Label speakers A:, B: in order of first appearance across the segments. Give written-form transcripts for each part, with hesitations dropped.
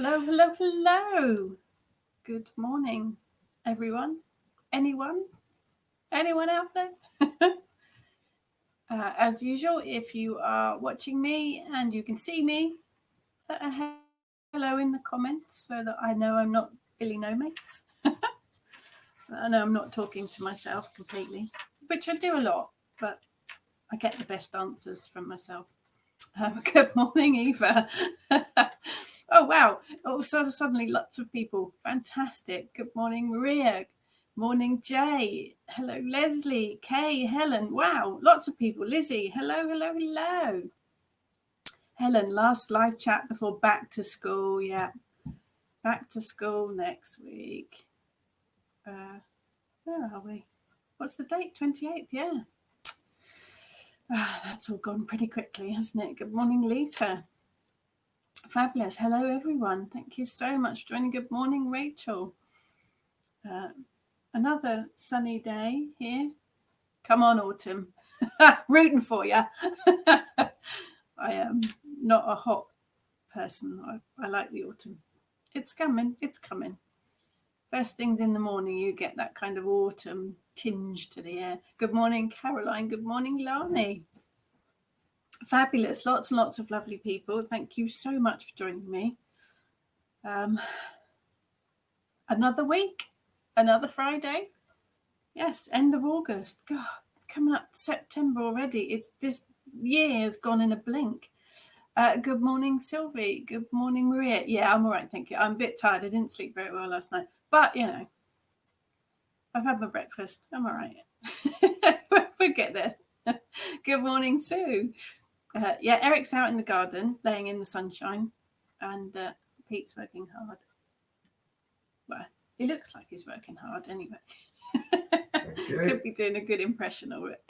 A: Hello, hello, hello. Good morning, everyone. Anyone? Anyone out there? As usual, if you are watching me and you can see me, put a hello in the comments so that I know I'm not Billy No Mates. So I know I'm not talking to myself completely, which I do a lot, but I get the best answers from myself. Good morning, Eva. Oh, wow. Oh, so suddenly lots of people. Fantastic. Good morning, Maria. Morning, Jay. Hello, Leslie. Kay, Helen. Wow, lots of people. Lizzie. Hello, hello, hello. Helen, last live chat before back to school. Yeah, back to school next week. Where are we? What's the date? 28th. Yeah. That's all gone pretty quickly, hasn't it? Good morning, Lisa. Fabulous. Hello, everyone. Thank you so much for joining. Good morning, Rachel. Another sunny day here. Come on, autumn. Rooting for you. I am not a hot person. I like the autumn. It's coming. It's coming. First things in the morning, you get that kind of autumn tinge to the air. Good morning, Caroline. Good morning, Lani. Fabulous. Lots and lots of lovely people. Thank you so much for joining me. Another week, another Friday. Yes, end of August. God, coming up September already. It's this year has gone in a blink. Good morning, Sylvie. Good morning, Maria. Yeah, I'm all right, thank you. I'm a bit tired. I didn't sleep very well last night, but I've had my breakfast. I'm all right. We'll get there. Good morning, Sue. Yeah, Eric's out in the garden, laying in the sunshine, and Pete's working hard. Well, he looks like he's working hard anyway. Could be doing a good impression of it.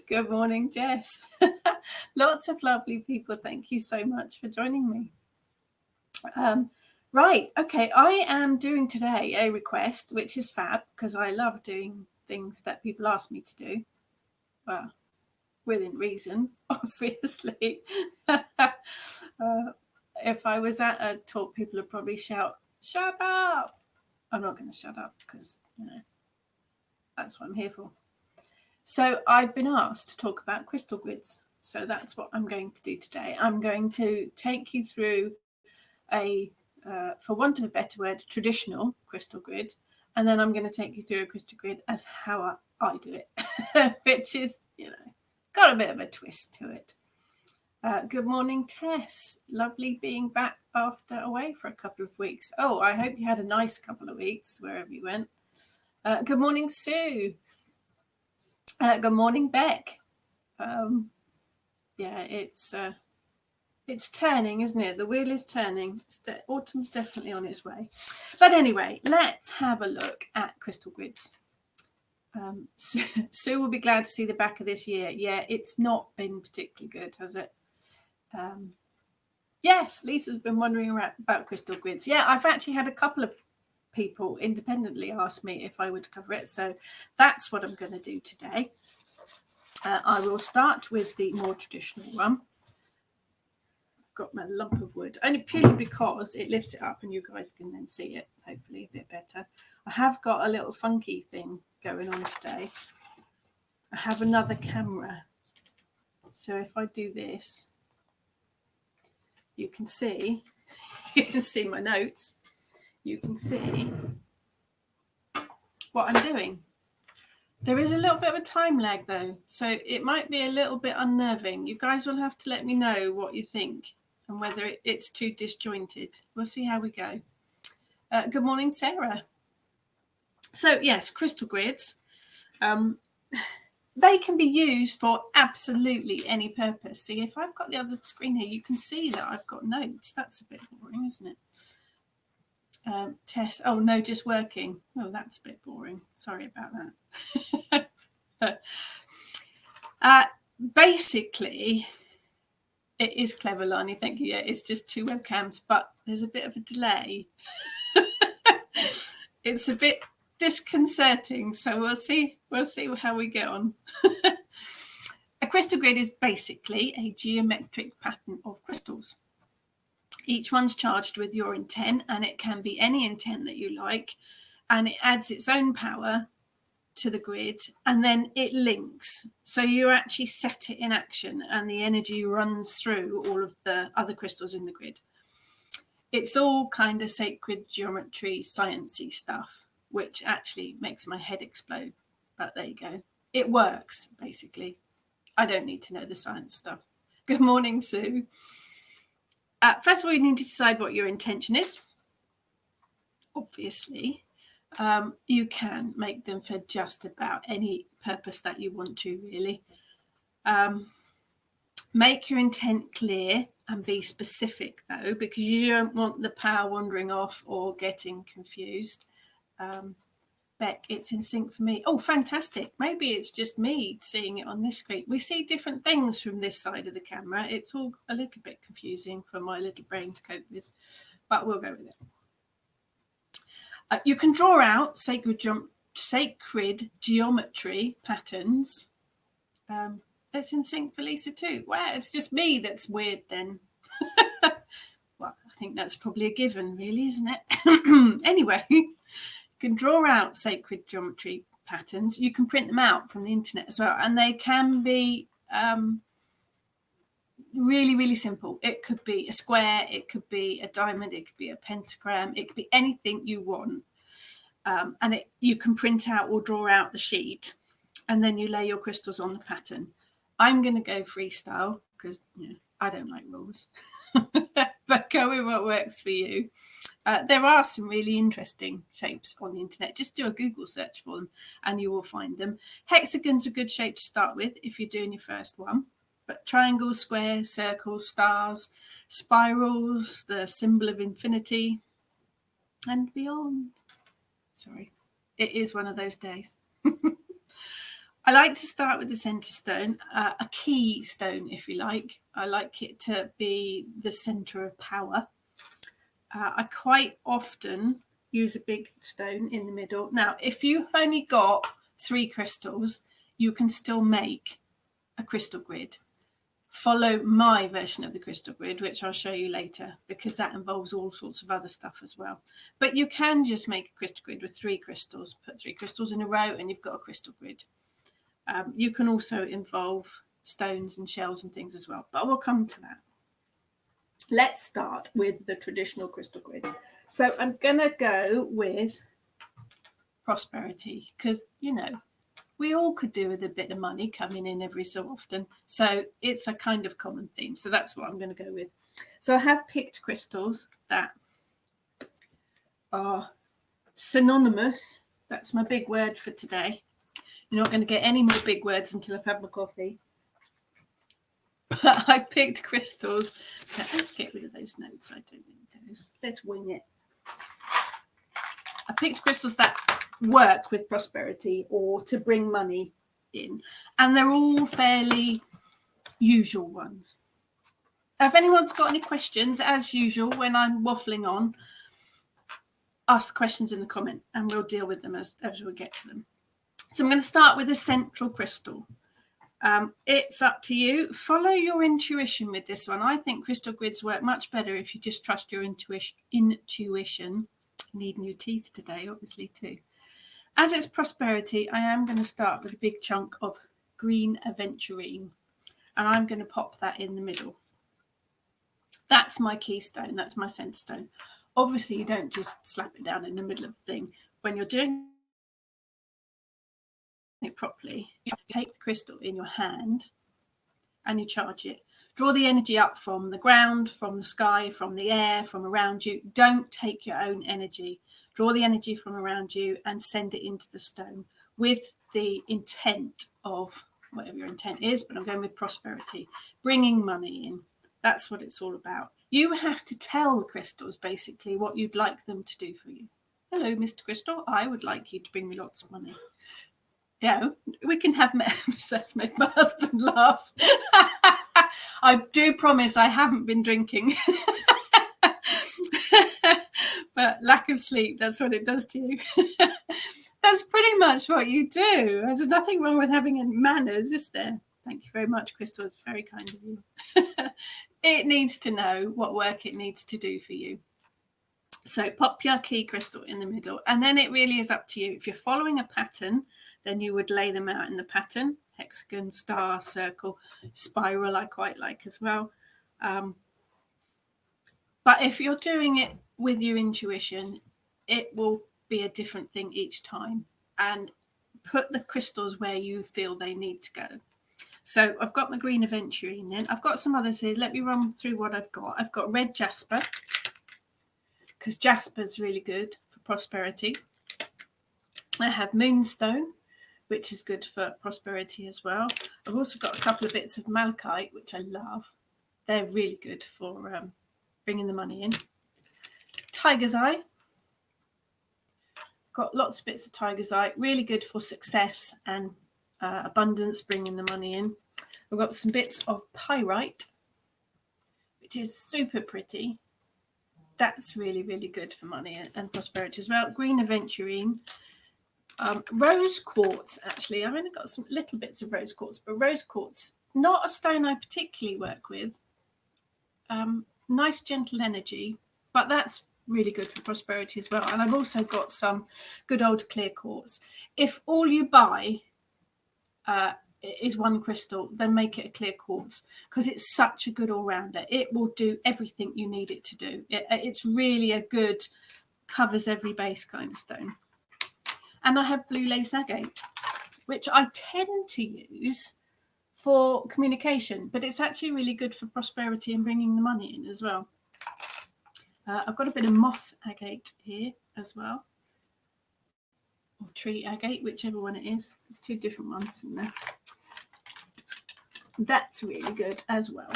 A: Good morning, Jess. Lots of lovely people. Thank you so much for joining me. Right, okay, I am doing today a request, which is fab because I love doing things that people ask me to do. Well, within reason, obviously. If I was at a talk, people would probably shout, "Shut up!" I'm not going to shut up because, that's what I'm here for. So I've been asked to talk about crystal grids. So that's what I'm going to do today. I'm going to take you through for want of a better word, traditional crystal grid. And then I'm going to take you through a crystal grid as how I do it, which is, got a bit of a twist to it. Good morning, Tess. Lovely being back after away for a couple of weeks. Oh, I hope you had a nice couple of weeks wherever you went. Good morning, Sue. Good morning, Beck. Yeah, it's turning, isn't it? The wheel is turning. Autumn's definitely on its way. But anyway, let's have a look at crystal grids. Sue will be glad to see the back of this year. Yeah, it's not been particularly good, has it? Yes, Lisa's been wondering about crystal grids. Yeah, I've actually had a couple of people independently ask me if I would cover it. So that's what I'm going to do today. I will start with the more traditional one. I've got my lump of wood, only purely because it lifts it up and you guys can then see it, hopefully a bit better. I have got a little funky thing going on today. I have another camera. So if I do this, you can see my notes. You can see what I'm doing. There is a little bit of a time lag though, so it might be a little bit unnerving. You guys will have to let me know what you think and whether it's too disjointed. We'll see how we go. Good morning, Sarah. So yes, crystal grids. They can be used for absolutely any purpose. See, if I've got the other screen here, you can see that I've got notes. That's a bit boring, isn't it? Test. Oh, no, just working. Oh, that's a bit boring. Sorry about that. Basically, it is clever, Lani. Thank you. Yeah, it's just two webcams, but there's a bit of a delay. It's a bit disconcerting, so we'll see how we get on. A crystal grid is basically a geometric pattern of crystals. Each one's charged with your intent, and it can be any intent that you like, and it adds its own power to the grid, and then it links. So you actually set it in action, and the energy runs through all of the other crystals in the grid. It's all kind of sacred geometry, sciencey stuff, which actually makes my head explode. But there you go. It works, basically. I don't need to know the science stuff. Good morning, Sue. First of all, you need to decide what your intention is. Obviously, you can make them for just about any purpose that you want to, really. Make your intent clear and be specific, though, because you don't want the power wandering off or getting confused. Beck, it's in sync for me. Oh, fantastic. Maybe it's just me seeing it on this screen. We see different things from this side of the camera. It's all a little bit confusing for my little brain to cope with, but we'll go with it. You can draw out sacred geometry patterns. It's in sync for Lisa too. Wow, it's just me that's weird then. Well, I think that's probably a given, really, isn't it? Anyway, you can draw out sacred geometry patterns. You can print them out from the internet as well, and they can be really, really simple. It could be a square, it could be a diamond, it could be a pentagram, it could be anything you want. And you can print out or draw out the sheet, and then you lay your crystals on the pattern. I'm going to go freestyle because I don't like rules, but go with what works for you. There are some really interesting shapes on the internet. Just do a Google search for them and you will find them. Hexagon's a good shape to start with if you're doing your first one, but triangles, squares, circles, stars, spirals, the symbol of infinity and beyond. Sorry, it is one of those days. I like to start with the centre stone, a key stone, if you like. I like it to be the centre of power. I quite often use a big stone in the middle. Now, if you've only got 3 crystals, you can still make a crystal grid. Follow my version of the crystal grid, which I'll show you later, because that involves all sorts of other stuff as well. But you can just make a crystal grid with 3 crystals, put 3 crystals in a row, and you've got a crystal grid. You can also involve stones and shells and things as well, but we'll come to that. Let's start with the traditional crystal grid. So I'm going to go with prosperity because, we all could do with a bit of money coming in every so often. So it's a kind of common theme. So that's what I'm going to go with. So I have picked crystals that are synonymous. That's my big word for today. You're not going to get any more big words until I've had my coffee. But I've picked crystals. Let's get rid of those notes. I don't need those. Let's wing it. I picked crystals that work with prosperity or to bring money in. And they're all fairly usual ones. If anyone's got any questions, as usual, when I'm waffling on, ask the questions in the comment and we'll deal with them as we get to them. So I'm going to start with a central crystal. It's up to you. Follow your intuition with this one. I think crystal grids work much better if you just trust your intuition. Need new teeth today, obviously, too. As it's prosperity, I am going to start with a big chunk of green aventurine, and I'm going to pop that in the middle. That's my keystone. That's my centre stone. Obviously, you don't just slap it down in the middle of the thing. When you're doing it properly, you take the crystal in your hand and you charge it. Draw the energy up from the ground, from the sky, from the air, from around you. Don't take your own energy. Draw the energy from around you and send it into the stone with the intent of whatever your intent is, but I'm going with prosperity, bringing money in. That's what it's all about. You have to tell the crystals basically what you'd like them to do for you. Hello, Mr. Crystal. I would like you to bring me lots of money. Yeah, we can have that's made my husband laugh. I do promise I haven't been drinking. But lack of sleep, that's what it does to you. That's pretty much what you do. There's nothing wrong with having manners, is there? Thank you very much, Crystal. It's very kind of you. it needs to know what work it needs to do for you. So pop your key crystal in the middle, and then it really is up to you. If you're following a pattern, then you would lay them out in the pattern: hexagon, star, circle, spiral. I quite like as well. But if you're doing it with your intuition, it will be a different thing each time. And put the crystals where you feel they need to go. So I've got my green aventurine in. I've got some others here. Let me run through what I've got. I've got red jasper, because jasper's really good for prosperity. I have moonstone, which is good for prosperity as well. I've also got a couple of bits of malachite, which I love. They're really good for bringing the money in. Tiger's eye. Got lots of bits of tiger's eye, really good for success and abundance, bringing the money in. We've got some bits of pyrite, which is super pretty. That's really, really good for money and prosperity as well. Green aventurine. Rose quartz, actually. I've only got some little bits of rose quartz, but rose quartz, not a stone I particularly work with. Nice, gentle energy, but that's really good for prosperity as well. And I've also got some good old clear quartz. If all you buy is one crystal, then make it a clear quartz, because it's such a good all-rounder. It will do everything you need it to do. It's really a good, covers every base kind of stone. And I have blue lace agate, which I tend to use for communication, but it's actually really good for prosperity and bringing the money in as well. I've got a bit of moss agate here as well, or tree agate, whichever one it is. There's two different ones, isn't there? That's really good as well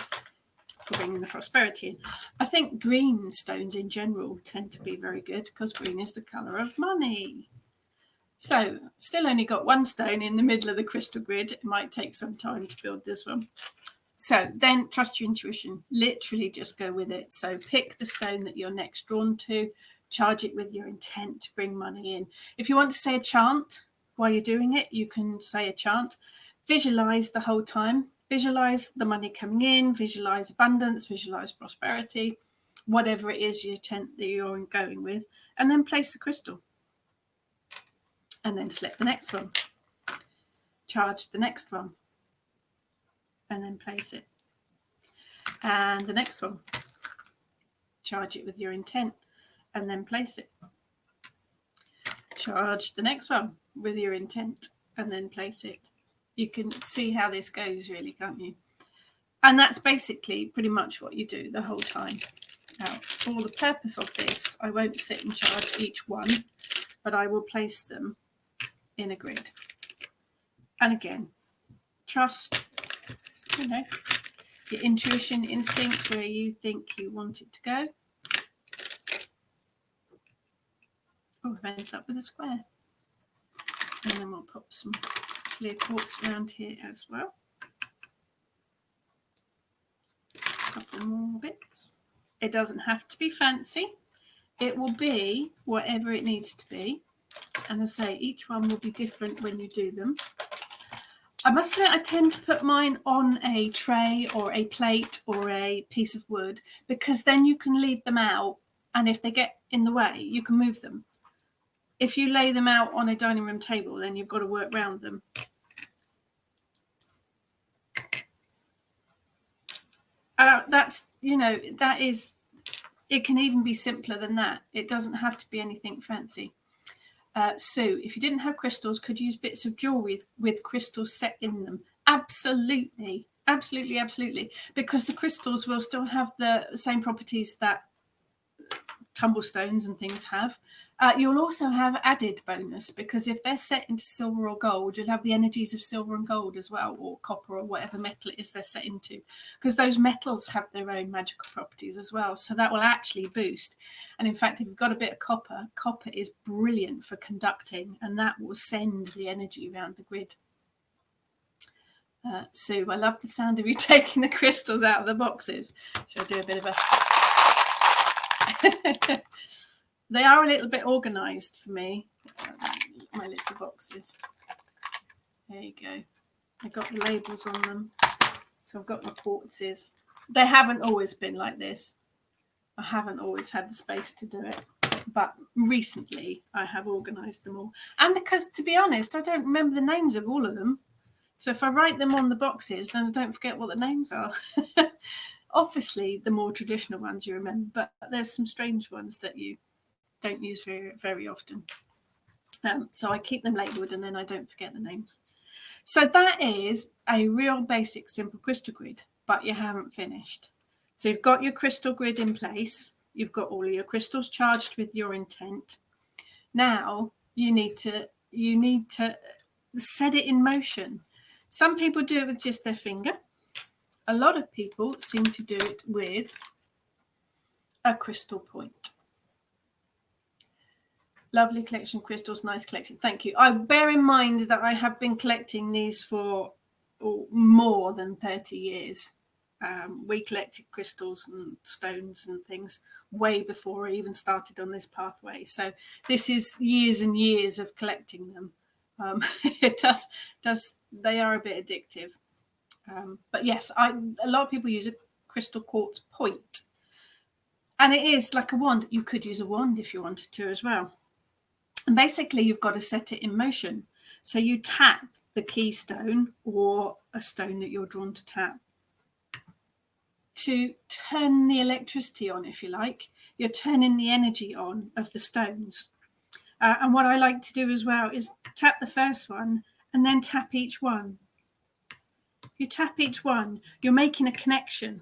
A: for bringing the prosperity in. I think green stones in general tend to be very good, because green is the colour of money. So still only got one stone in the middle of the crystal grid. It might take some time to build this one. So then trust your intuition, literally just go with it. So pick the stone that you're next drawn to, charge it with your intent to bring money in. If you want to say a chant while you're doing it, you can say a chant. Visualize the whole time. Visualize the money coming in, visualize abundance, visualize prosperity, whatever it is that you're going with, and then place the crystal. And then select the next one. Charge the next one. And then place it. And the next one. Charge it with your intent. And then place it. Charge the next one with your intent. And then place it. You can see how this goes, really, can't you? And that's basically pretty much what you do the whole time. Now, for the purpose of this, I won't sit and charge each one, but I will place them in a grid. And again, trust, your intuition, instinct, where you think you want it to go. Oh, we've ended up with a square. And then we'll pop some clear quartz around here as well. A couple more bits. It doesn't have to be fancy. It will be whatever it needs to be. And as I say, each one will be different when you do them. I must say I tend to put mine on a tray or a plate or a piece of wood, because then you can leave them out, and if they get in the way, you can move them. If you lay them out on a dining room table, then you've got to work around them. It can even be simpler than that. It doesn't have to be anything fancy. Sue, if you didn't have crystals, could you use bits of jewelry with crystals set in them? Absolutely, absolutely, absolutely. Because the crystals will still have the same properties that tumblestones and things have. You'll also have added bonus, because if they're set into silver or gold, you'll have the energies of silver and gold as well, or copper, or whatever metal it is they're set into, because those metals have their own magical properties as well. So that will actually boost. And in fact, if you've got a bit of copper, copper is brilliant for conducting, and that will send the energy around the grid. Sue, I love the sound of you taking the crystals out of the boxes. Shall I do a bit of a... They are a little bit organised for me, my little boxes. There you go. I've got the labels on them. So I've got my quartzes. They haven't always been like this. I haven't always had the space to do it, but recently I have organised them all. And because, to be honest, I don't remember the names of all of them. So if I write them on the boxes, then I don't forget what the names are. Obviously, the more traditional ones you remember, but there's some strange ones that you don't use very, very often. So I keep them labelled and then I don't forget the names. So that is a real basic simple crystal grid, but you haven't finished. So you've got your crystal grid in place. You've got all of your crystals charged with your intent. Now you need to set it in motion. Some people do it with just their finger. A lot of people seem to do it with a crystal point. Lovely collection of crystals, nice collection. Thank you. I bear in mind that I have been collecting these for more than 30 years. We collected crystals and stones and things way before I even started on this pathway. So this is years and years of collecting them. It does. They are a bit addictive. But yes, a lot of people use a crystal quartz point. And it is like a wand. You could use a wand if you wanted to as well. And basically, you've got to set it in motion. So you tap the keystone or a stone that you're drawn to tap to turn the electricity on, if you like. You're turning the energy on of the stones. And what I like to do as well is tap the first one and then tap each one. You tap each one, you're making a connection.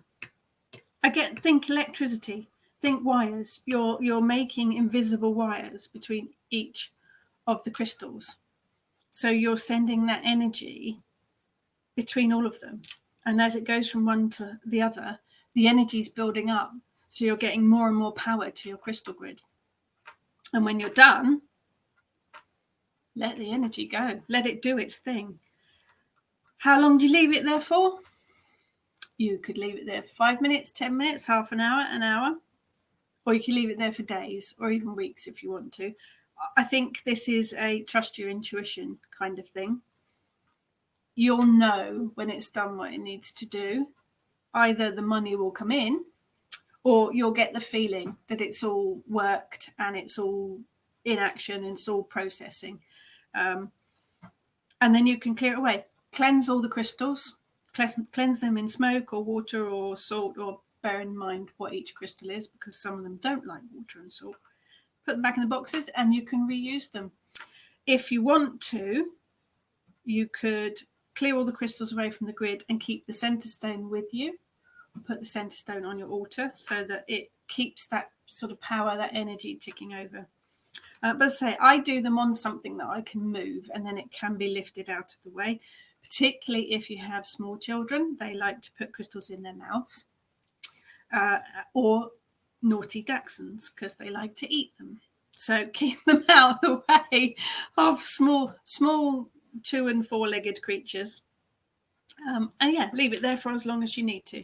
A: Think electricity, think wires. You're making invisible wires between each of the crystals. So you're sending that energy between all of them. And as it goes from one to the other, the energy is building up. So you're getting more and more power to your crystal grid. And when you're done, let the energy go. Let it do its thing. How long do you leave it there for? You could leave it there for 5 minutes, 10 minutes, half an hour. Or you can leave it there for days or even weeks if you want to. I think this is a trust your intuition kind of thing. You'll know when it's done what it needs to do. Either the money will come in or you'll get the feeling that it's all worked and it's all in action and it's all processing. And then you can clear it away. Cleanse all the crystals. Cleanse them in smoke or water or salt, or bear in mind what each crystal is, because some of them don't like water and salt. Put them back in the boxes and you can reuse them. If you want to, you could clear all the crystals away from the grid and keep the center stone with you. Put the center stone on your altar so that it keeps that sort of power, that energy ticking over. But as I say, I do them on something that I can move and then it can be lifted out of the way, particularly if you have small children. They like to put crystals in their mouths, or naughty dachshunds because they like to eat them. So keep them out of the way of small 2- and 4-legged creatures. And yeah, leave it there for as long as you need to.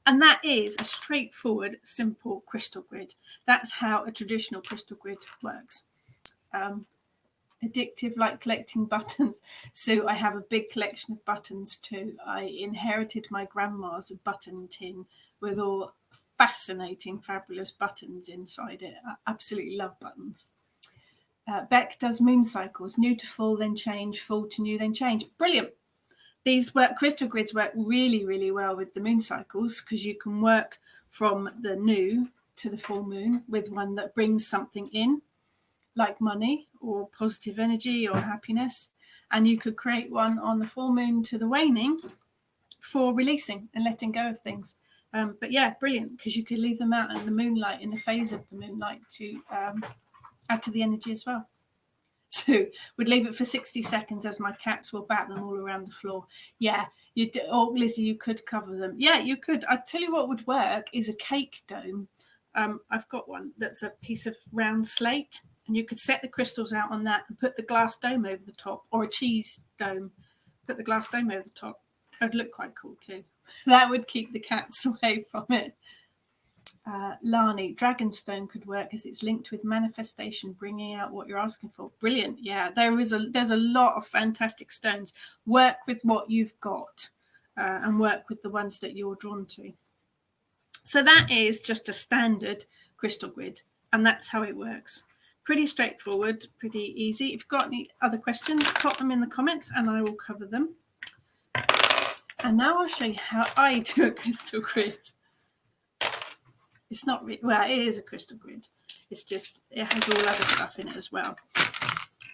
A: And that is a straightforward, simple crystal grid. That's how a traditional crystal grid works. Addictive, like collecting buttons. So I have a big collection of buttons too. I inherited my grandma's button tin with all fascinating, fabulous buttons inside it. I absolutely love buttons. Beck does moon cycles, new to full, then change, full to new, then change. Brilliant. These crystal grids work really, really well with the moon cycles because you can work from the new to the full moon with one that brings something in, like money or positive energy or happiness. And you could create one on the full moon to the waning for releasing and letting go of things. But yeah, brilliant, because you could leave them out in the moonlight, in the phase of the moonlight, to add to the energy as well. So we'd leave it for 60 seconds as my cats will bat them all around the floor. Yeah, or Lizzie, you could cover them. Yeah, you could. I'll tell you what would work is a cake dome. I've got one that's a piece of round slate, and you could set the crystals out on that and put the glass dome over the top, or a cheese dome, put the glass dome over the top. It'd look quite cool too. That would keep the cats away from it. Lani, Dragonstone could work as it's linked with manifestation, bringing out what you're asking for. Brilliant. Yeah, there's a lot of fantastic stones. Work with what you've got. and work with the ones that you're drawn to. So that is just a standard crystal grid, and that's how it works. Pretty straightforward, pretty easy. If you've got any other questions, pop them in the comments and I will cover them. And now I'll show you how I do a crystal grid. It's not really, well, it is a crystal grid. It's just, it has all other stuff in it as well.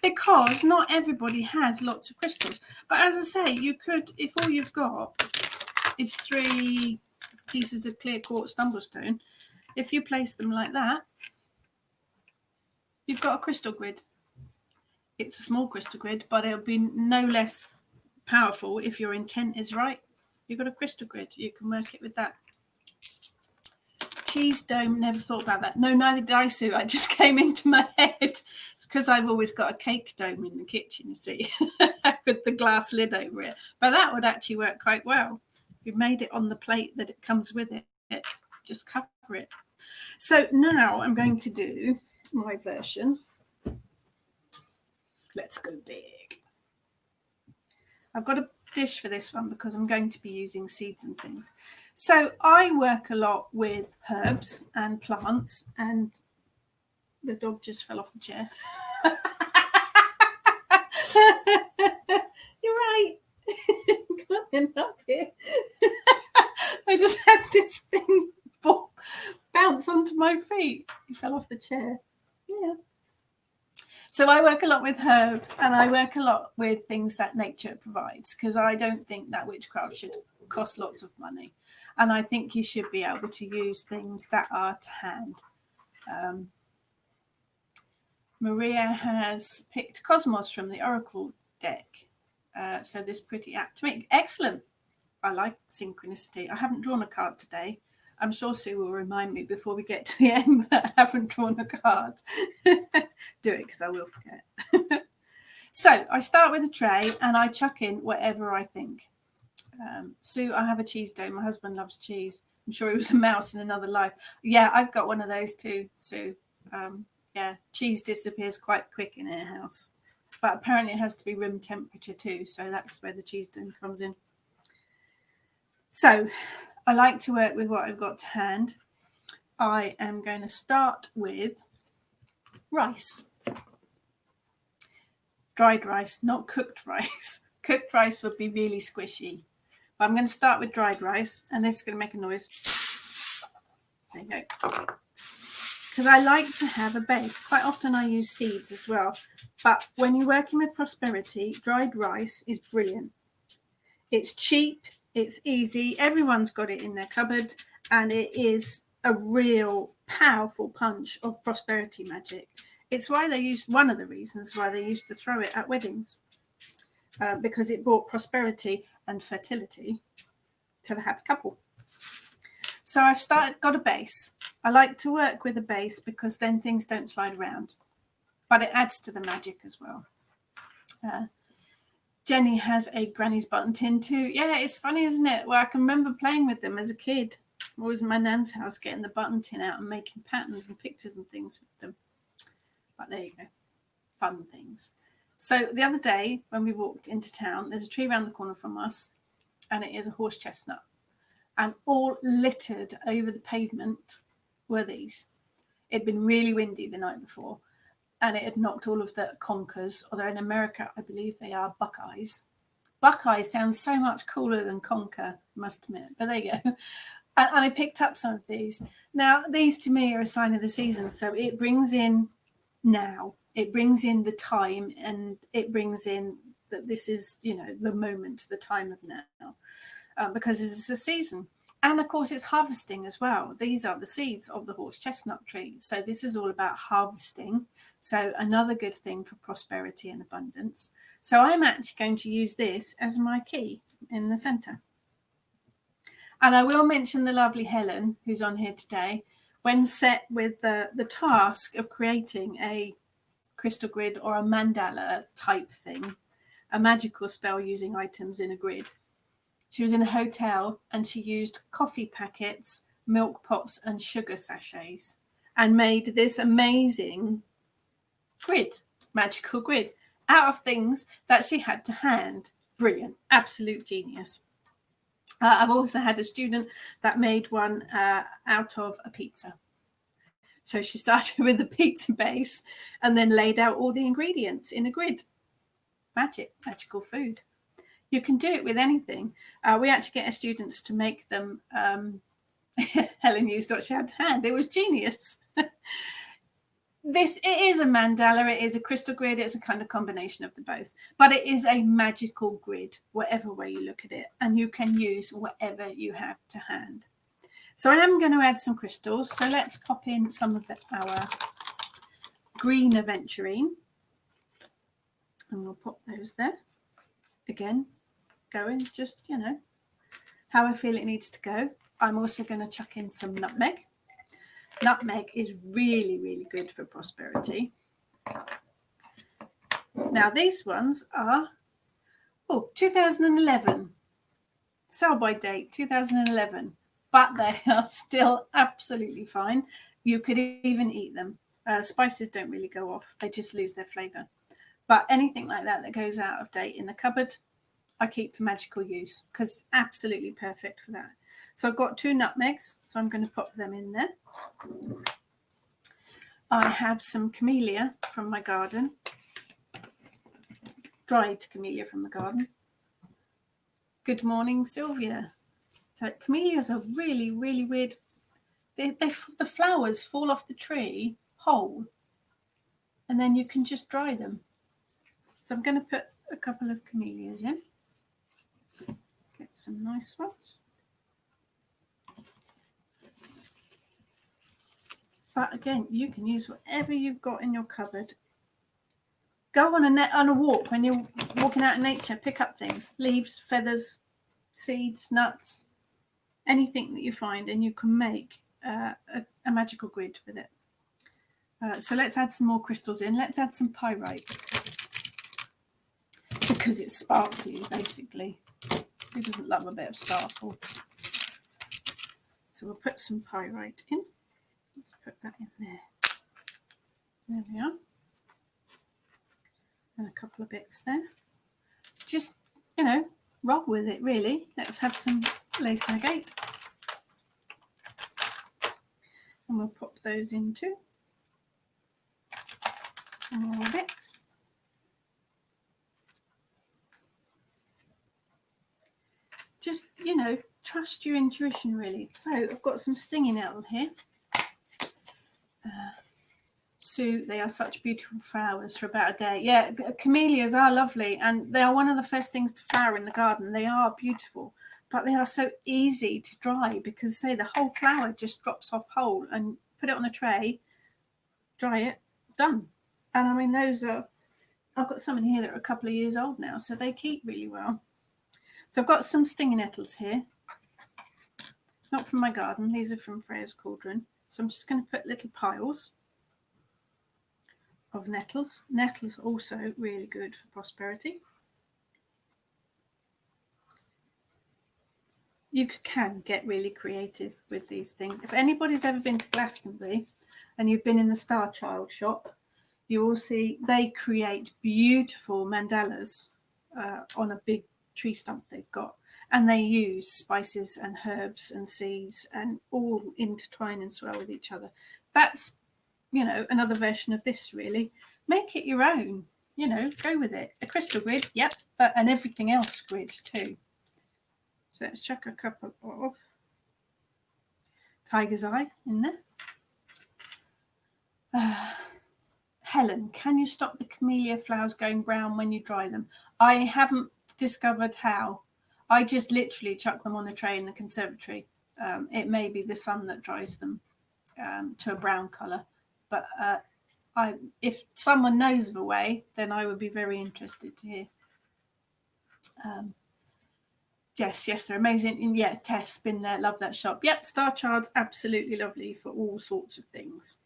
A: Because not everybody has lots of crystals. But as I say, you could, if all you've got is 3 pieces of clear quartz stumblestone, if you place them like that, you've got a crystal grid. It's a small crystal grid, but it'll be no less powerful if your intent is right. You've got a crystal grid. You can work it with that. Cheese dome, never thought about that. No, neither did I, Sue. It just came into my head. It's because I've always got a cake dome in the kitchen, you see, with the glass lid over it. But that would actually work quite well. If you made it on the plate that it comes with it, just cover it. So now I'm going to do my version. Let's go big. I've got a dish for this one because I'm going to be using seeds and things. So I work a lot with herbs and plants, and the dog just fell off the chair. You're right. Got him up here. I just had this thing bounce onto my feet. He fell off the chair. Yeah. So I work a lot with herbs, and I work a lot with things that nature provides, because I don't think that witchcraft should cost lots of money. And I think you should be able to use things that are to hand. Maria has picked Cosmos from the Oracle deck. So this pretty apt to make. Excellent. I like synchronicity. I haven't drawn a card today. I'm sure Sue will remind me before we get to the end that I haven't drawn a card. Do it, because I will forget. So I start with a tray and I chuck in whatever I think. Sue, I have a cheese dome. My husband loves cheese. I'm sure he was a mouse in another life. Yeah, I've got one of those too, Sue. Yeah, cheese disappears quite quick in our house. But apparently it has to be room temperature too. So that's where the cheese dome comes in. So I like to work with what I've got to hand. I am going to start with rice. Dried rice, not cooked rice. Cooked rice would be really squishy. But I'm going to start with dried rice, and this is going to make a noise. There you go. Because I like to have a base. Quite often I use seeds as well. But when you're working with prosperity, dried rice is brilliant. It's cheap. It's easy. Everyone's got it in their cupboard, and it is a real powerful punch of prosperity magic. It's why they used, one of the reasons why they used to throw it at weddings, because it brought prosperity and fertility to the happy couple. So I've got a base. I like to work with a base because then things don't slide around, but it adds to the magic as well. Jenny has a granny's button tin too. Yeah, it's funny, isn't it? Well, I can remember playing with them as a kid. I was in my nan's house getting the button tin out and making patterns and pictures and things with them. But there you go. Fun things. So the other day when we walked into town, there's a tree around the corner from us, and it is a horse chestnut. And all littered over the pavement were these. It'd been really windy the night before, and it had knocked all of the conkers, although in America, I believe they are buckeyes. Buckeyes sounds so much cooler than conker, I must admit. But there you go. And I picked up some of these. Now, these to me are a sign of the season. So it brings in now. It brings in the time, and it brings in that this is, the moment, the time of now, because this is a season. And of course, it's harvesting as well. These are the seeds of the horse chestnut tree. So this is all about harvesting. So another good thing for prosperity and abundance. So I'm actually going to use this as my key in the center. And I will mention the lovely Helen, who's on here today, when set with the task of creating a crystal grid or a mandala type thing, a magical spell using items in a grid. She was in a hotel and she used coffee packets, milk pots and sugar sachets and made this amazing grid, magical grid, out of things that she had to hand. Brilliant, absolute genius. I've also had a student that made one out of a pizza. So she started with the pizza base and then laid out all the ingredients in a grid. Magical food. You can do it with anything. We actually get our students to make them. Helen used what she had to hand. It was genius. It is a mandala, it is a crystal grid, it's a kind of combination of the both, but it is a magical grid, whatever way you look at it, and you can use whatever you have to hand. So I am going to add some crystals, so let's pop in some of our green aventurine, and we'll pop those there. Again, going just, how I feel it needs to go. I'm also going to chuck in some nutmeg. Nutmeg is really, really good for prosperity. Now, these ones are, 2011. Sell by date, 2011. But they are still absolutely fine. You could even eat them. Spices don't really go off. They just lose their flavour. But anything like that goes out of date in the cupboard, I keep for magical use because it's absolutely perfect for that. So I've got 2 nutmegs, so I'm going to pop them in there. I have some camellia from my garden, dried camellia from the garden. Good morning, Sylvia. So camellias are really, really weird. The flowers fall off the tree whole, and then you can just dry them. So I'm going to put a couple of camellias in. Get some nice ones. But again, you can use whatever you've got in your cupboard. Go on a walk when you're walking out in nature. Pick up things, leaves, feathers, seeds, nuts, anything that you find, and you can make a magical grid with it. So let's add some more crystals in. Let's add some pyrite because it's sparkly, basically. Who doesn't love a bit of sparkle? So we'll put some pyrite in. Let's put that in there. There we are. And a couple of bits there. Just, roll with it, really. Let's have some lace agate. And we'll pop those in too. And more bits. Just, trust your intuition, really. So I've got some stinging nettle here. Sue, they are such beautiful flowers for about a day. Yeah, camellias are lovely, and they are one of the first things to flower in the garden. They are beautiful, but they are so easy to dry because, say, the whole flower just drops off whole, and put it on a tray, dry it, done. And I mean, I've got some in here that are a couple of years old now, so they keep really well. So I've got some stinging nettles here. Not from my garden, these are from Freya's Cauldron. So I'm just going to put little piles of nettles. Nettles are also really good for prosperity. You can get really creative with these things. If anybody's ever been to Glastonbury and you've been in the Star Child shop, you will see they create beautiful mandalas on a big tree stump they've got. And they use spices and herbs and seeds and all intertwine and swirl with each other. That's, another version of this, really. Make it your own, go with it. A crystal grid, yep, and everything else grid too. So let's chuck a couple of tiger's eye in there. Helen, can you stop the camellia flowers going brown when you dry them? I haven't discovered how. I just literally chuck them on a tray in the conservatory. It may be the sun that dries them to a brown colour. But if someone knows of a way, then I would be very interested to hear. Yes, they're amazing. And yeah, Tess, been there, love that shop. Yep, Star Child's absolutely lovely for all sorts of things.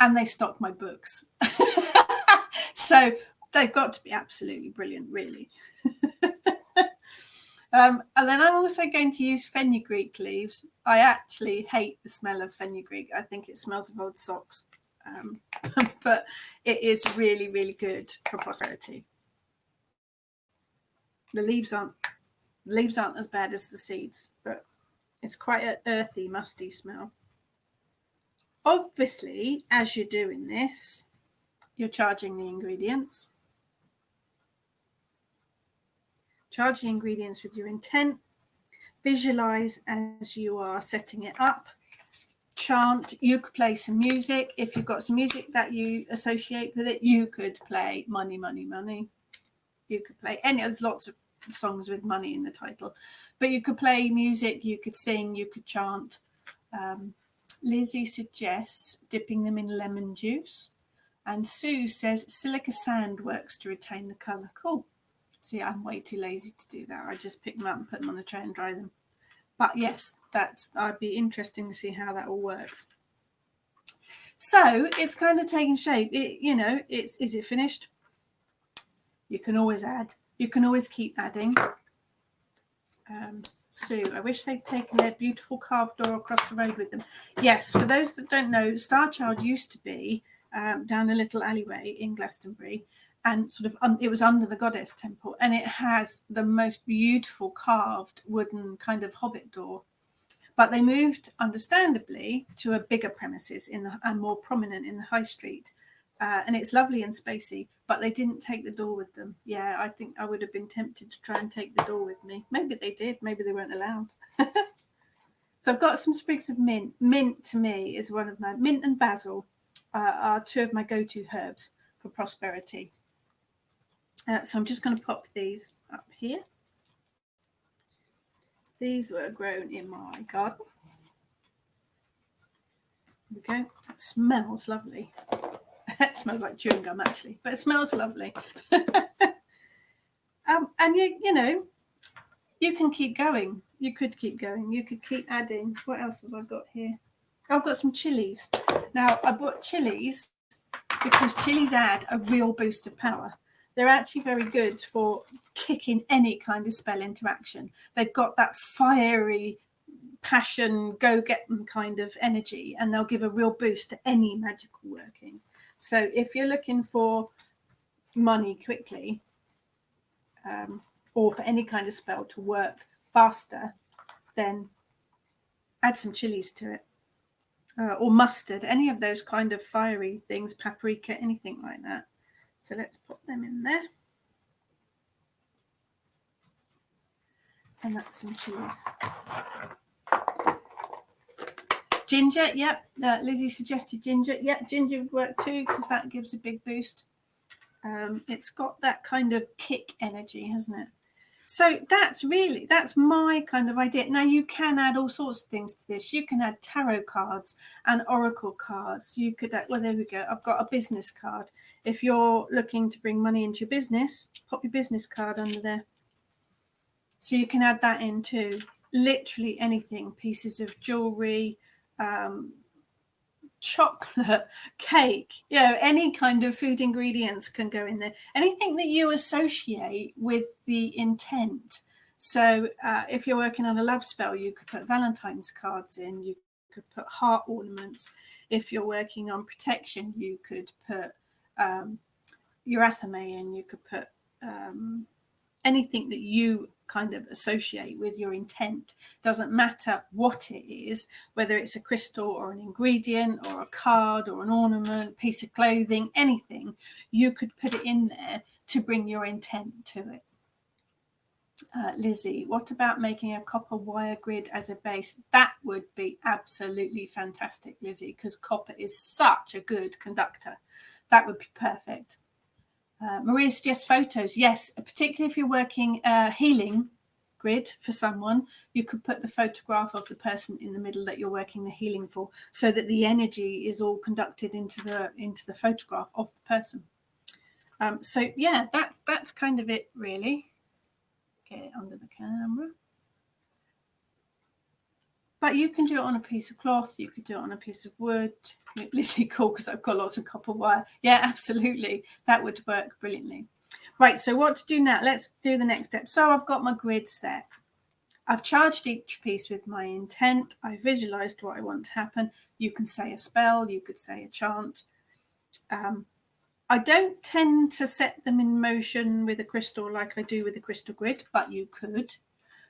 A: And they stock my books. So they've got to be absolutely brilliant, really. And then I'm also going to use fenugreek leaves. I actually hate the smell of fenugreek. I think it smells of old socks. But it is really, really good for prosperity. The leaves aren't The leaves aren't as bad as the seeds, but it's quite an earthy, musty smell. Obviously, as you're doing this, you're charging the ingredients. Charge the ingredients with your intent. Visualize as you are setting it up. Chant. You could play some music. If you've got some music that you associate with it, you could play money, money, money. You could play any, there's lots of songs with money in the title, but you could play music, you could sing, you could chant. Lizzie suggests dipping them in lemon juice. And Sue says silica sand works to retain the colour. Cool. See, I'm way too lazy to do that. I just pick them up and put them on a tray and dry them. But yes, I'd be interesting to see how that all works. So it's kind of taking shape. Is it finished? You can always add. You can always keep adding. Sue, I wish they'd taken their beautiful carved door across the road with them. Yes, for those that don't know, Star Child used to be down a little alleyway in Glastonbury, and sort of it was under the Goddess Temple, and it has the most beautiful carved wooden kind of hobbit door. But they moved, understandably, to a bigger premises and more prominent in the high street. And it's lovely and spacey, but they didn't take the door with them. Yeah, I think I would have been tempted to try and take the door with me. Maybe they did. Maybe they weren't allowed. So I've got some sprigs of mint. Mint to me is one of my, mint and basil are two of my go-to herbs for prosperity. So I'm just going to pop these up here. These were grown in my garden. There we go. That smells lovely. It smells like chewing gum, actually, but it smells lovely. And you can keep going. You could keep going. You could keep adding. What else have I got here? I've got some chilies. Now, I bought chilies because chilies add a real boost of power. They're actually very good for kicking any kind of spell into action. They've got that fiery passion, go get them kind of energy, and they'll give a real boost to any magical working. So if you're looking for money quickly, or for any kind of spell to work faster, then add some chilies to it, or mustard, any of those kind of fiery things, paprika, anything like that. So let's put them in there. And that's some chilies. Ginger, yep. Lizzie suggested ginger. Yep, ginger would work too because that gives a big boost. It's got that kind of kick energy, hasn't it? So that's my kind of idea. Now you can add all sorts of things to this. You can add tarot cards and oracle cards. You could add, well, there we go. I've got a business card. If you're looking to bring money into your business, pop your business card under there. So you can add that in too. Literally anything, pieces of jewelry, chocolate, cake, any kind of food ingredients can go in there. Anything that you associate with the intent. So if you're working on a love spell, you could put Valentine's cards in, you could put heart ornaments. If you're working on protection, you could put Urathame in, you could put anything that you kind of associate with your intent. Doesn't matter what it is, whether it's a crystal or an ingredient or a card or an ornament, piece of clothing, anything, you could put it in there to bring your intent to it. Lizzie, what about making a copper wire grid as a base? That would be absolutely fantastic, Lizzie, because copper is such a good conductor. That would be perfect. Maria suggests photos. Yes, particularly if you're working healing grid for someone, you could put the photograph of the person in the middle that you're working the healing for, so that the energy is all conducted into the photograph of the person. So yeah, that's kind of it, really. Get it under the camera. But you can do it on a piece of cloth. You could do it on a piece of wood. Lizzie, cool, because I've got lots of copper wire. Yeah, absolutely. That would work brilliantly. Right, so what to do now? Let's do the next step. So I've got my grid set. I've charged each piece with my intent. I visualized what I want to happen. You can say a spell. You could say a chant. I don't tend to set them in motion with a crystal like I do with a crystal grid, but you could.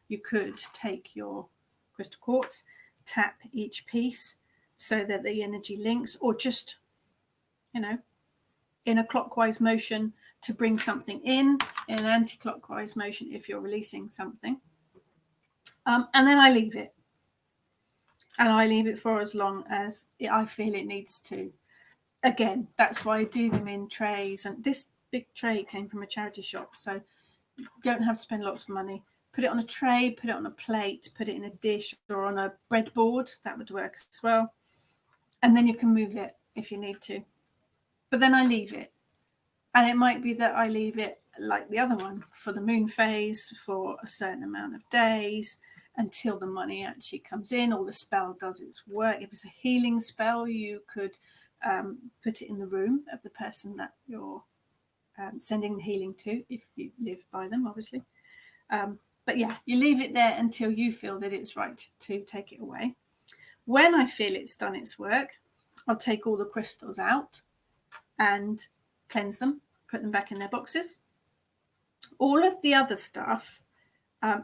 A: you could take your crystal quartz, tap each piece so that the energy links, or just, in a clockwise motion to bring something in an anti-clockwise motion if you're releasing something. And then I leave it. And I leave it for as long as I feel it needs to. Again, that's why I do them in trays. And this big tray came from a charity shop, so you don't have to spend lots of money. Put it on a tray, put it on a plate, put it in a dish or on a breadboard. That would work as well. And then you can move it if you need to. But then I leave it. And it might be that I leave it like the other one for the moon phase for a certain amount of days until the money actually comes in or the spell does its work. If it's a healing spell, you could put it in the room of the person that you're sending the healing to, if you live by them, obviously. But yeah, you leave it there until you feel that it's right to take it away. When I feel it's done its work, I'll take all the crystals out and cleanse them, put them back in their boxes. All of the other stuff,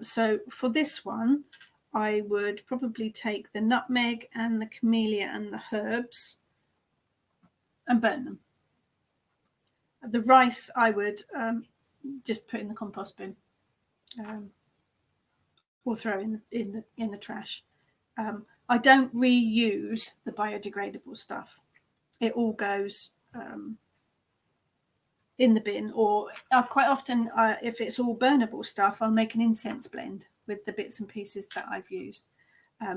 A: so for this one, I would probably take the nutmeg and the camellia and the herbs and burn them. The rice I would just put in the compost bin or throw in the trash. I don't reuse the biodegradable stuff. It all goes in the bin, or quite often, if it's all burnable stuff, I'll make an incense blend with the bits and pieces that I've used.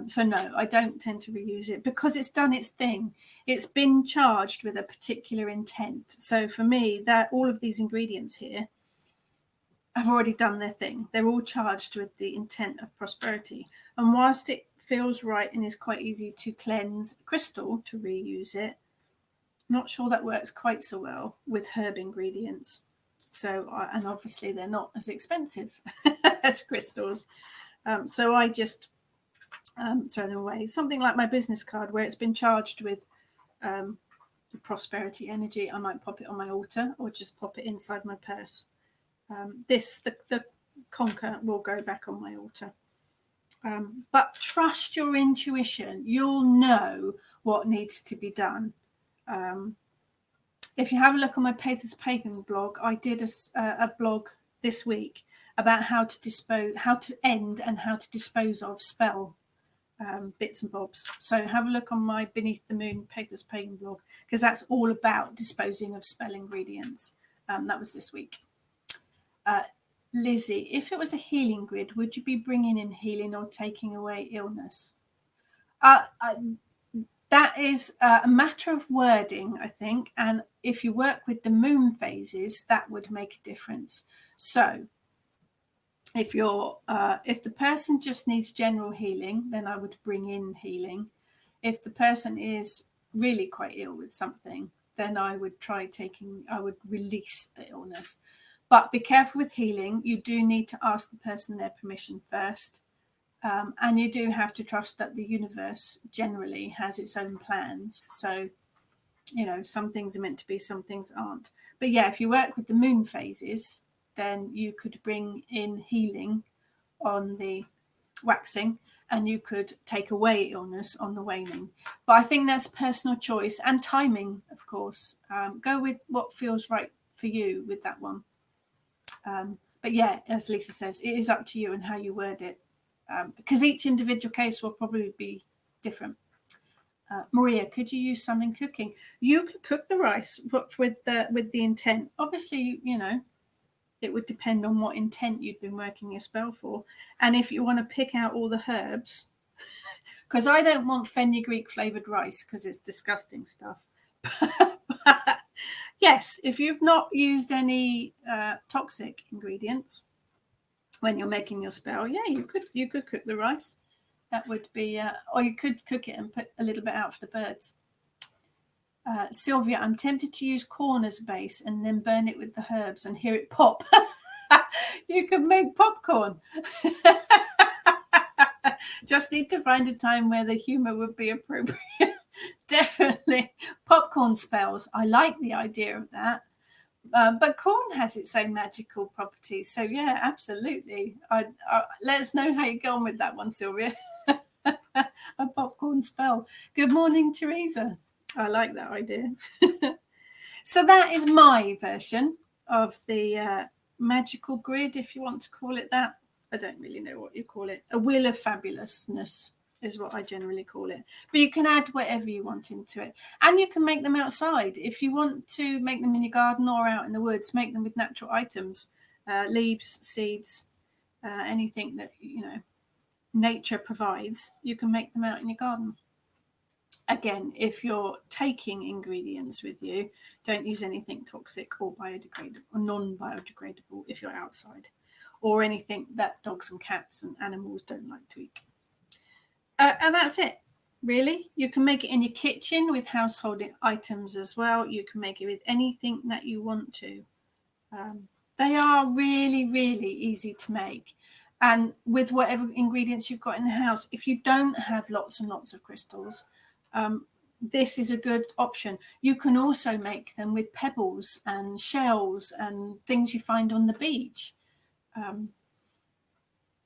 A: So no, I don't tend to reuse it because it's done its thing. It's been charged with a particular intent. So for me, that all of these ingredients here have already done their thing. They're all charged with the intent of prosperity. And whilst it feels right and is quite easy to cleanse crystal to reuse it, I'm not sure that works quite so well with herb ingredients. So, and obviously they're not as expensive as crystals. So I just throw them away. Something like my business card, where it's been charged with the prosperity energy, I might pop it on my altar or just pop it inside my purse. The conker will go back on my altar. But trust your intuition. You'll know what needs to be done. If you have a look on my Patterson Pagan blog, I did a blog this week about how to end and how to dispose of spell bits and bobs. So have a look on my Beneath the Moon Patterson Pagan blog, because that's all about disposing of spell ingredients. That was this week. Lizzie, if it was a healing grid, would you be bringing in healing or taking away illness? That is a matter of wording, I think. And if you work with the moon phases, that would make a difference. So if the person just needs general healing, then I would bring in healing. If the person is really quite ill with something, then I would release the illness. But be careful with healing. You do need to ask the person their permission first. And you do have to trust that the universe generally has its own plans. So, some things are meant to be, some things aren't. But yeah, if you work with the moon phases, then you could bring in healing on the waxing, and you could take away illness on the waning. But I think that's personal choice and timing, of course. Go with what feels right for you with that one. But yeah, as Lisa says, it is up to you and how you word it, because each individual case will probably be different. Maria, could you use some in cooking? You could cook the rice, but with the intent. Obviously, it would depend on what intent you'd been working your spell for. And if you want to pick out all the herbs, because I don't want fenugreek flavored rice because it's disgusting stuff. But yes, if you've not used any toxic ingredients when you're making your spell, yeah, you could cook the rice. That would be, or you could cook it and put a little bit out for the birds. Sylvia, I'm tempted to use corn as a base and then burn it with the herbs and hear it pop. You could make popcorn. Just need to find a time where the humor would be appropriate. Definitely. Popcorn spells. I like the idea of that. But corn has its own magical properties. So yeah, absolutely. Let us know how you go on with that one, Sylvia. A popcorn spell. Good morning, Teresa. I like that idea. So that is my version of the magical grid, if you want to call it that. I don't really know what you call it. A wheel of fabulousness is what I generally call it. But you can add whatever you want into it. And you can make them outside. If you want to make them in your garden or out in the woods, make them with natural items, leaves, seeds, anything that, nature provides, you can make them out in your garden. Again, if you're taking ingredients with you, don't use anything toxic or biodegradable or non-biodegradable if you're outside, or anything that dogs and cats and animals don't like to eat. And that's it, really. You can make it in your kitchen with household items as well. You can make it with anything that you want to. They are really, really easy to make. And with whatever ingredients you've got in the house, if you don't have lots and lots of crystals, this is a good option. You can also make them with pebbles and shells and things you find on the beach.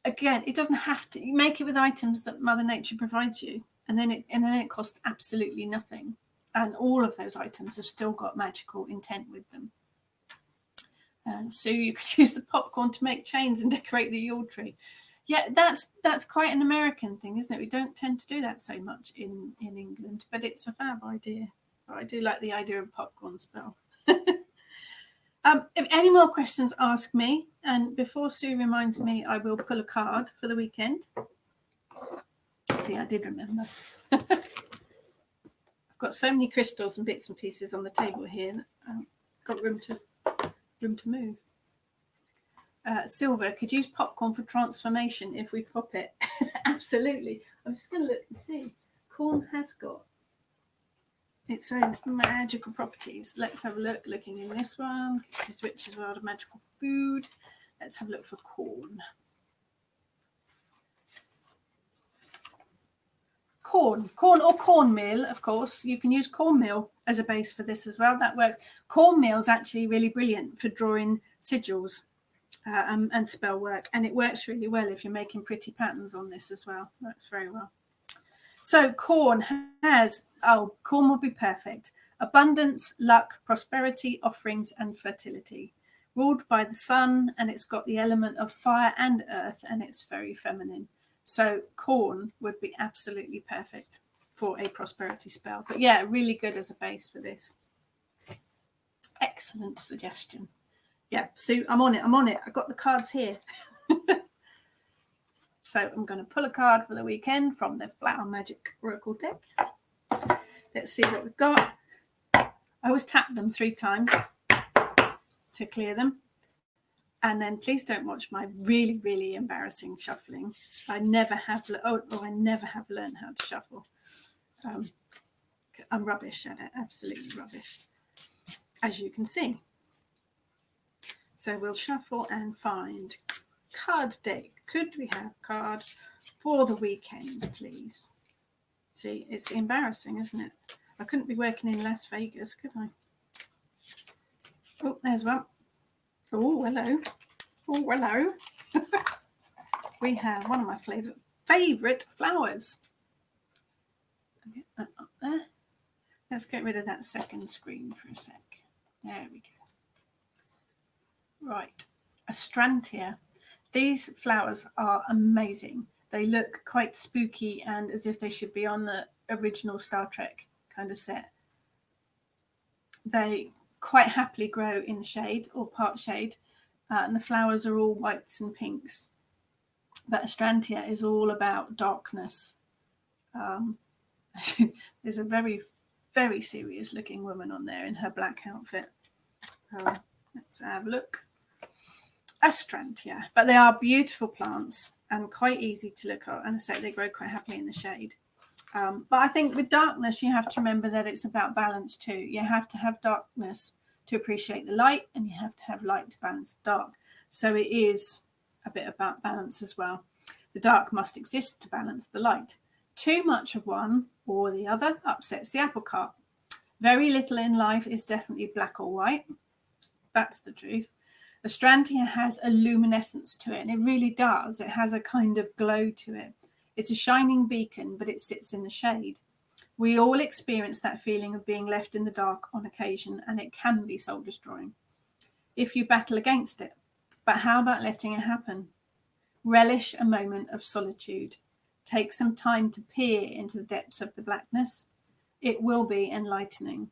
A: Again, it doesn't have to. You make it with items that Mother Nature provides you, and then it costs absolutely nothing. And all of those items have still got magical intent with them. So you could use the popcorn to make chains and decorate the Yule tree. Yeah, that's quite an American thing, isn't it? We don't tend to do that so much in England, but it's a fab idea. I do like the idea of popcorn spell. If any more questions, ask me. And before Sue reminds me, I will pull a card for the weekend. See, I did remember. I've got so many crystals and bits and pieces on the table here. Got room to move. Silver could use popcorn for transformation if we pop it. Absolutely. I'm just going to look and see. Corn has got its own magical properties. Let's have a look. Looking in this one, this rich as well of magical food. Let's have a look for corn. Corn or cornmeal, of course. You can use cornmeal as a base for this as well. That works. Cornmeal is actually really brilliant for drawing sigils and spell work, and it works really well if you're making pretty patterns on this as well. Works very well. So corn will be perfect. Abundance, luck, prosperity, offerings, and fertility. Ruled by the sun, and it's got the element of fire and earth, and it's very feminine. So corn would be absolutely perfect for a prosperity spell. But yeah, really good as a base for this. Excellent suggestion. Yeah, Sue, I'm on it. I've got the cards here. So I'm going to pull a card for the weekend from the Flower Magic Oracle deck. Let's see what we've got. I always tap them 3 times to clear them. And then please don't watch my really, really embarrassing shuffling. I never have learned how to shuffle. I'm rubbish at it, absolutely rubbish, as you can see. So we'll shuffle and find card deck. Could we have card for the weekend, please? See, it's embarrassing, isn't it? I couldn't be working in Las Vegas, could I? Oh, there's one. Oh, hello. Oh, hello. We have one of my favourite flowers. I'll get that up there. Let's get rid of that second screen for a sec. There we go. Right, Astrantia. These flowers are amazing. They look quite spooky and as if they should be on the original Star Trek kind of set. They quite happily grow in shade or part shade, and the flowers are all whites and pinks. But Astrantia is all about darkness. There's a very, very serious looking woman on there in her black outfit. Let's have a look. Astrantia, but they are beautiful plants and quite easy to look at, and I say they grow quite happily in the shade. But I think with darkness you have to remember that it's about balance too. You have to have darkness to appreciate the light, and you have to have light to balance the dark. So it is a bit about balance as well. The dark must exist to balance the light. Too much of one or the other upsets the apple cart. Very little in life is definitely black or white. That's the truth. Astrantia has a luminescence to it, and it really does. It has a kind of glow to it. It's a shining beacon, but it sits in the shade. We all experience that feeling of being left in the dark on occasion, and it can be soul destroying if you battle against it. But how about letting it happen? Relish a moment of solitude. Take some time to peer into the depths of the blackness. It will be enlightening.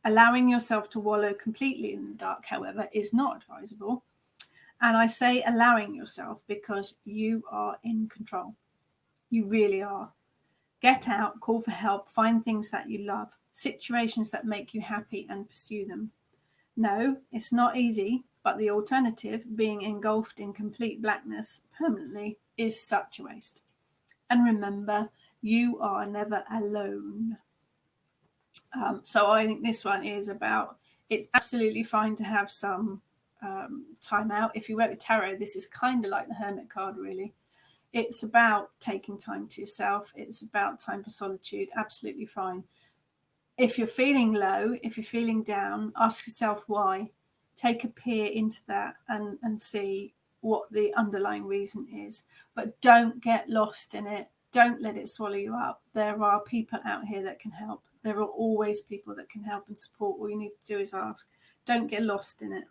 A: Allowing yourself to wallow completely in the dark, however, is not advisable. And I say allowing yourself because you are in control. You really are. Get out, call for help, find things that you love, situations that make you happy, and pursue them. No, it's not easy, but the alternative, being engulfed in complete blackness permanently, is such a waste. And remember, you are never alone. So I think this one is about, it's absolutely fine to have some time out. If you work with tarot, this is kind of like the Hermit card, really. It's about taking time to yourself. It's about time for solitude. Absolutely fine. If you're feeling low, if you're feeling down, ask yourself why. Take a peer into that and see what the underlying reason is. But don't get lost in it. Don't let it swallow you up. There are people out here that can help. There are always people that can help and support. All you need to do is ask. Don't get lost in it.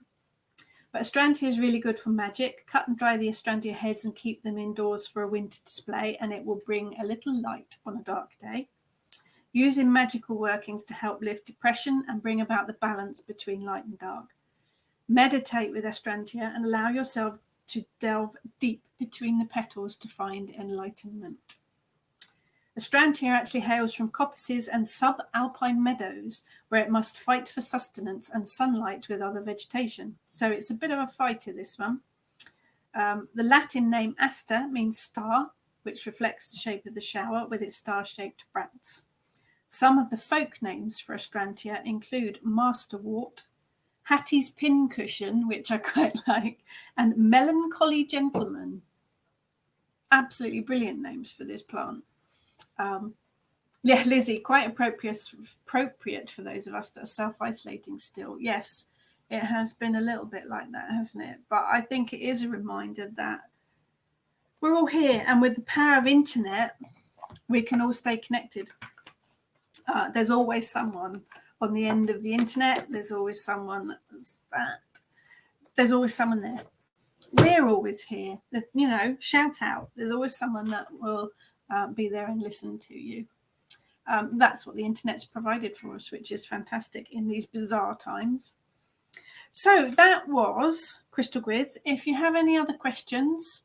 A: But Astrantia is really good for magic. Cut and dry the Astrantia heads and keep them indoors for a winter display, and it will bring a little light on a dark day. Using magical workings to help lift depression and bring about the balance between light and dark. Meditate with Astrantia and allow yourself to delve deep between the petals to find enlightenment. Astrantia actually hails from coppices and subalpine meadows where it must fight for sustenance and sunlight with other vegetation. So it's a bit of a fighter, this one. The Latin name Aster means star, which reflects the shape of the shower with its star-shaped bracts. Some of the folk names for Astrantia include Masterwort, Hattie's Pincushion, which I quite like, and Melancholy Gentleman. Absolutely brilliant names for this plant. Yeah, Lizzie, quite appropriate for those of us that are self-isolating still. Yes, it has been a little bit like that, hasn't it? But I think it is a reminder that we're all here, and with the power of internet, we can all stay connected. There's always someone on the end of the internet. There's always someone that. There's always someone there. We're always here. There's, shout out. There's always someone that will be there and listen to you. That's what the internet's provided for us, which is fantastic in these bizarre times. So that was Crystal Grids. If you have any other questions,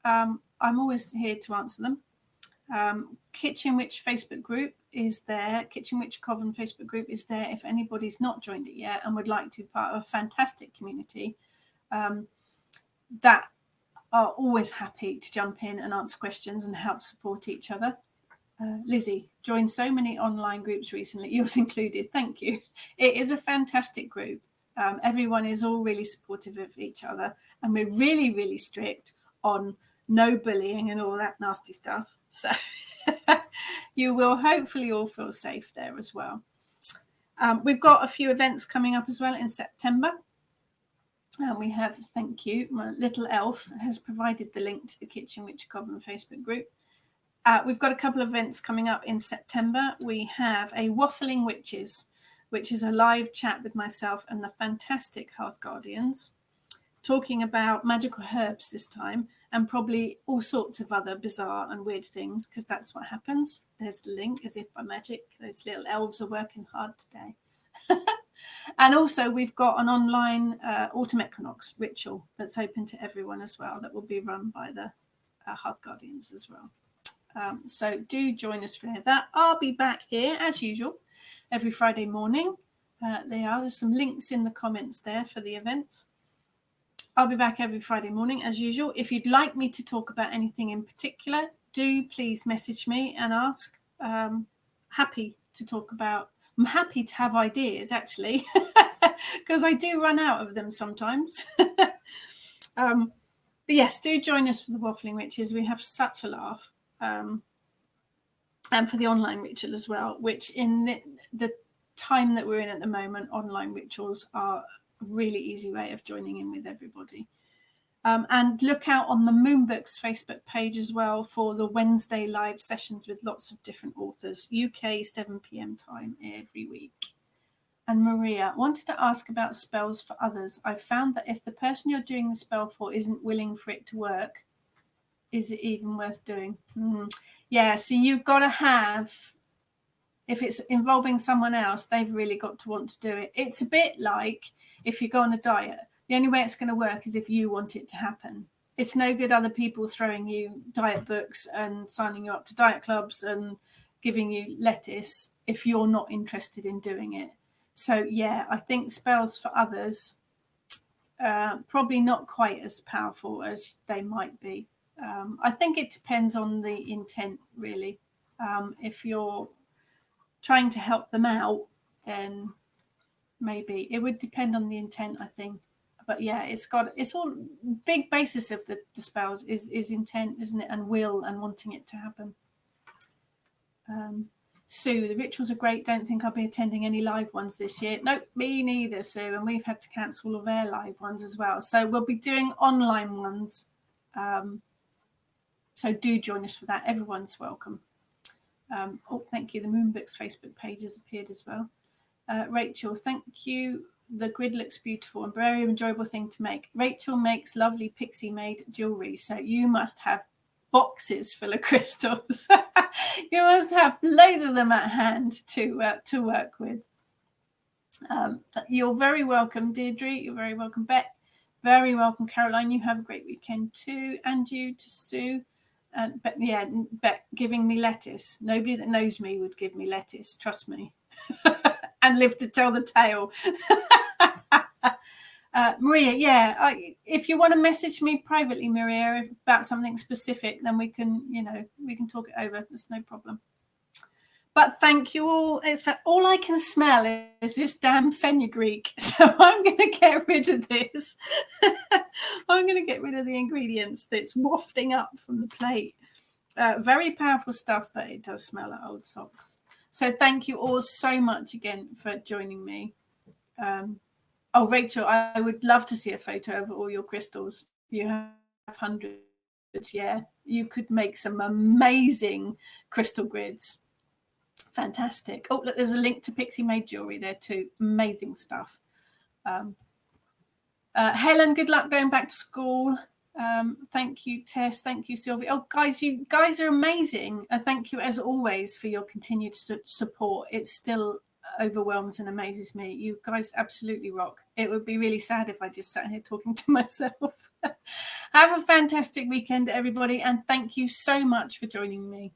A: I'm always here to answer them. Kitchen Witch Facebook group is there. Kitchen Witch Coven Facebook group is there. If anybody's not joined it yet and would like to be part of a fantastic community that are always happy to jump in and answer questions and help support each other. Lizzie joined so many online groups recently, yours included. Thank you. It is a fantastic group. Everyone is all really supportive of each other, and we're really, really strict on no bullying and all that nasty stuff. So you will hopefully all feel safe there as well. We've got a few events coming up as well in September. We have, thank you, my little elf has provided the link to the Kitchen Witch Coven Facebook group. We've got a couple of events coming up in September. We have a Waffling Witches, which is a live chat with myself and the fantastic Hearth Guardians, talking about magical herbs this time, and probably all sorts of other bizarre and weird things, because that's what happens. There's the link, as if by magic. Those little elves are working hard today. And also we've got an online autumn equinox ritual that's open to everyone as well, that will be run by the Hearth Guardians as well. So do join us for that. I'll be back here as usual every Friday morning. There's some links in the comments there for the events. I'll be back every Friday morning as usual. If you'd like me to talk about anything in particular, do please message me and ask. Happy to talk about. I'm happy to have ideas, actually, because I do run out of them sometimes. But yes, do join us for the Waffling Witches. We have such a laugh. And for the online ritual as well, which in the time that we're in at the moment, online rituals are really easy way of joining in with everybody. And look out on the Moonbooks Facebook page as well for the Wednesday live sessions with lots of different authors, UK 7 p.m. time every week. And Maria wanted to ask about spells for others. I've found that if the person you're doing the spell for isn't willing for it to work, is it even worth doing? Yeah, so you've got to have, if it's involving someone else, they've really got to want to do it. It's a bit like if you go on a diet. The only way it's going to work is if you want it to happen. It's no good other people throwing you diet books and signing you up to diet clubs and giving you lettuce if you're not interested in doing it. So, yeah, I think spells for others, probably not quite as powerful as they might be. I think it depends on the intent, really. If you're trying to help them out, then maybe it would depend on the intent, I think. But yeah, it's all big basis of the spells is intent, isn't it, and will and wanting it to happen. Sue, the rituals are great. Don't think I'll be attending any live ones this year. Nope, me neither, Sue. And we've had to cancel all of our live ones as well. So we'll be doing online ones. So do join us for that. Everyone's welcome. Thank you. The Moonbooks Facebook page has appeared as well. Rachel, thank you. The grid looks beautiful and very enjoyable thing to make. Rachel makes lovely pixie-made jewellery, so you must have boxes full of crystals. You must have loads of them at hand to work with. You're very welcome, Deirdre. You're very welcome, Beck. Very welcome, Caroline. You have a great weekend too. And you to Sue. But yeah, Beck giving me lettuce. Nobody that knows me would give me lettuce, trust me. And live to tell the tale. Maria, yeah, if you want to message me privately, Maria, about something specific, then we can talk it over. There's no problem. But thank you all. All I can smell is this damn fenugreek, so I'm going to get rid of this. I'm going to get rid of the ingredients that's wafting up from the plate. Very powerful stuff, but it does smell like old socks. So thank you all so much again for joining me. Rachel, I would love to see a photo of all your crystals. You have hundreds. Yeah, you could make some amazing crystal grids. Fantastic. Oh, look, there's a link to Pixie Made Jewelry there too. Amazing stuff. Helen, good luck going back to school. Thank you, Tess. Thank you, Sylvia. Oh, guys, you guys are amazing. Thank you, as always, for your continued support. It still overwhelms and amazes me. You guys absolutely rock. It would be really sad if I just sat here talking to myself. Have a fantastic weekend, everybody, and thank you so much for joining me.